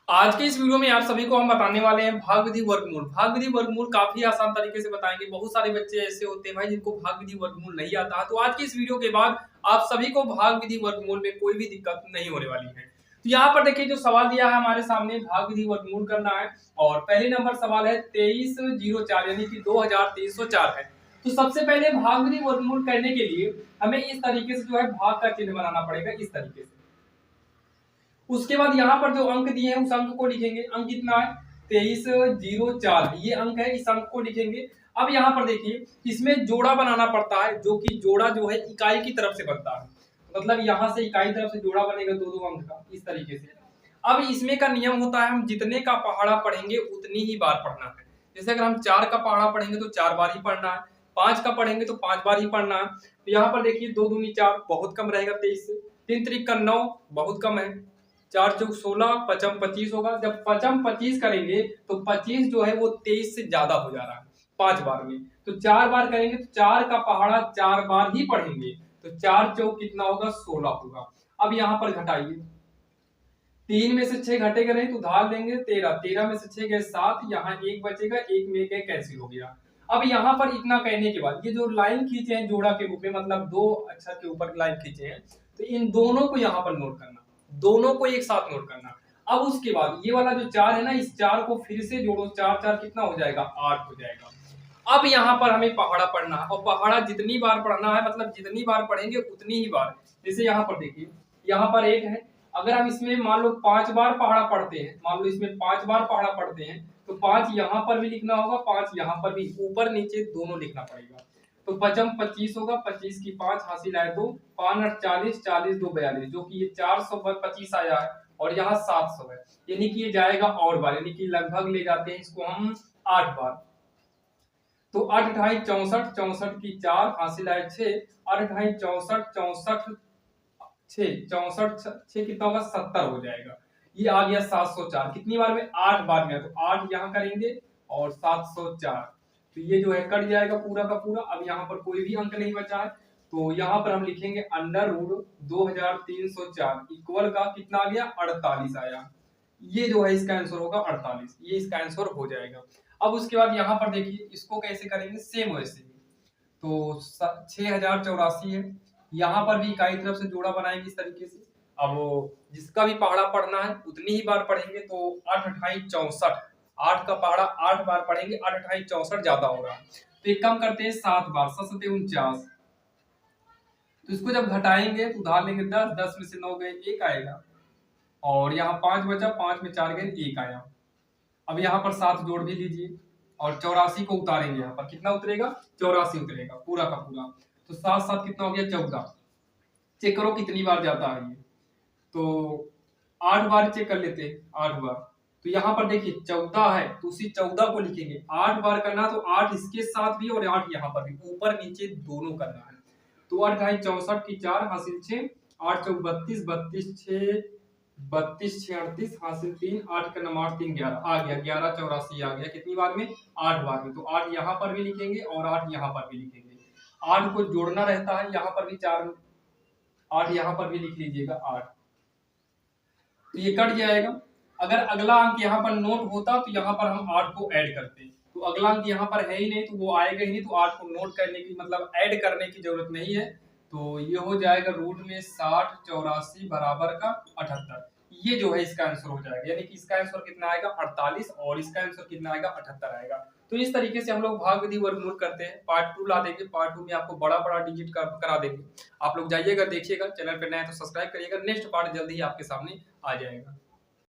आज के इस वीडियो में आप सभी को हम बताने वाले हैं भाग विधि वर्गमूल। भाग विधि वर्गमूल काफी आसान तरीके से बताएंगे। बहुत सारे बच्चे ऐसे होते हैं भाई जिनको भाग विधि वर्गमूल नहीं आता है। तो आज के इस वीडियो के बाद आप सभी को भाग विधि वर्गमूल में कोई भी दिक्कत नहीं होने वाली है। तो यहाँ पर देखिए जो सवाल दिया है हमारे सामने भाग विधि वर्गमूल करना है और पहले नंबर सवाल है 2304 यानी कि 2304 है। तो सबसे पहले भाग विधि वर्गमूल करने के लिए हमें इस तरीके से जो है भाग का चिन्ह बनाना पड़ेगा, इस तरीके से। उसके बाद यहाँ पर जो अंक दिए हैं उस अंक को लिखेंगे। अंक कितना है 2304, ये अंक है, इस अंक को लिखेंगे। अब यहाँ पर देखिए इसमें जोड़ा बनाना पड़ता है, जो कि जोड़ा जो है इकाई की तरफ से बनता है। मतलब यहाँ से इकाई तरफ से जोड़ा बनेगा दो दो अंक का, इस तरीके से। अब इसमें का नियम होता है हम जितने का पहाड़ा पढ़ेंगे उतनी ही बार पढ़ना है। जैसे अगर हम 4 का पहाड़ा पढ़ेंगे तो 4 बार ही पढ़ना है, 5 का पढ़ेंगे तो 5 बार ही पढ़ना है। तो यहाँ पर देखिए 2 दूनी 4 बहुत कम रहेगा 23 से, 3 त्रिक का 9 बहुत कम है, 4 चौक 16, पचम 25 होगा। जब पचम 25 करेंगे तो 25 जो है वो 23 से ज्यादा हो जा रहा है 5 बार में। तो 4 बार करेंगे तो 4 का पहाड़ा 4 बार ही पढ़ेंगे, तो 4 चौक कितना होगा 16 होगा। अब यहाँ पर घटाइए, 3 में से 6 घटेगा नहीं तो उधार लेंगे 13, 13 में से 6 गए 7, यहाँ 1 बचेगा, 1 में गए कैंसिल हो गया। अब यहाँ पर इतना कहने के बाद ये जो लाइन खींचे हैं जोड़ा के रूप में, मतलब 2 अक्षर के ऊपर लाइन खींचे हैं, तो इन दोनों को यहाँ पर नोट करना, दोनों को एक साथ नोट करना। अब उसके बाद ये वाला जो 4 है ना, इस 4 को फिर से जोड़ो, 4 4 कितना हो जाएगा 8 हो जाएगा। अब यहाँ पर हमें पहाड़ा पढ़ना है और पहाड़ा जितनी बार पढ़ना है, मतलब जितनी बार पढ़ेंगे उतनी ही बार। जैसे यहाँ पर देखिए, यहाँ पर 1 है, अगर हम इसमें मान लो 5 बार पहाड़ा पढ़ते हैं, मान लो इसमें 5 बार पहाड़ा पढ़ते हैं, तो 5 यहाँ पर भी लिखना होगा, 5 यहाँ पर भी, ऊपर नीचे दोनों लिखना पड़ेगा। तो पचम 25 होगा, 25 की 5 हासिल आए 2, 5 8 40, 40 2 42, जो कि ये 425 आया है और यहाँ 700 है, यानी कि ये जाएगा और बार, यानी कि लगभग ले जाते हैं इसको हम 8 बार। तो 8 ढाई 64, 64 की 4 हासिल आए 6, 8 ढाई 64, 64 6, 64 6 कितना होगा 70 हो जाएगा। ये आ गया 704, कितनी बार में 8 बार में, तो 8 यहाँ करेंगे और 704, तो ये जो है कट जाएगा पूरा का पूरा। अब यहाँ पर कोई भी अंक नहीं बचा है, तो यहाँ पर हम लिखेंगे अंडर रूट 2304 इक्वल का कितना आ गया 48 आया। ये जो है इसका आंसर होगा 48, ये इसका आंसर हो जाएगा। अब उसके बाद यहाँ पर देखिए इसको कैसे करेंगे, सेम वैसे ही। तो 6084 है, यहाँ पर भी इकाई तरफ से जोड़ा बनाएंगे इस तरीके से। अब जिसका भी पहाड़ा पढ़ना है उतनी ही बार पढ़ेंगे, तो 8 ढाई 64, 8 का पहाड़ा 8 बार पढ़ेंगे, 8 ढाई 64 ज्यादा होगा, तो एक कम करते हैं 7 बार, 7 7 49, तो इसको जब घटाएंगे तो उधार लेंगे 10, 10 में से 9 गए 1 आएगा, और यहाँ 5 बचा, 5 में 4 गए 1 आया। अब यहाँ पर 7 जोड़ भी लीजिए और 84 को उतारेंगे, यहाँ पर कितना उतरेगा 84 उतरेगा पूरा का पूरा। तो 7 7 कितना हो गया 14, चेक करो कितनी बार जाता है ये, तो 8 बार चेक कर लेते हैं, 8 बार। तो यहाँ पर देखिए 14 है तो उसी 14 को लिखेंगे, 8 बार करना तो 8 इसके साथ भी और 8 यहाँ पर भी, ऊपर नीचे दोनों करना है। तो 8 ढाई 64 की 4 हासिल 6, 8 चौक 32, 32 6 32 6 38 हासिल 3, 8 का नंबर 3 11 आ गया, 11 84 आ गया, कितनी बार में 8 बार में। तो 8 यहाँ पर भी लिखेंगे और 8 यहाँ पर भी लिखेंगे, 8 को जोड़ना रहता है, यहाँ पर भी 4 8 यहाँ पर भी लिख लीजिएगा 8, तो ये कट जाएगा। अगर अगला अंक यहाँ पर नोट होता तो यहाँ पर हम 8 को ऐड करते, तो अगला अंक यहाँ पर है ही नहीं तो वो आएगा ही नहीं, तो 8 को नोट करने की मतलब ऐड करने की जरूरत नहीं है। तो ये हो जाएगा रूट में 60 84 बराबर का 78, ये जो है इसका आंसर हो जाएगा, यानी कि इसका आंसर कितना आएगा 48 और इसका आंसर कितना आएगा 78 आएगा। तो इस तरीके से हम लोग भाग विधि वर्गमूल करते हैं। पार्ट 2 ला देंगे, पार्ट 2 में आपको बड़ा बड़ा डिजिट करा देंगे, आप लोग जाइएगा देखिएगा, चैनल पे नए तो सब्सक्राइब करिएगा, नेक्स्ट पार्ट जल्दी ही आपके सामने आ जाएगा।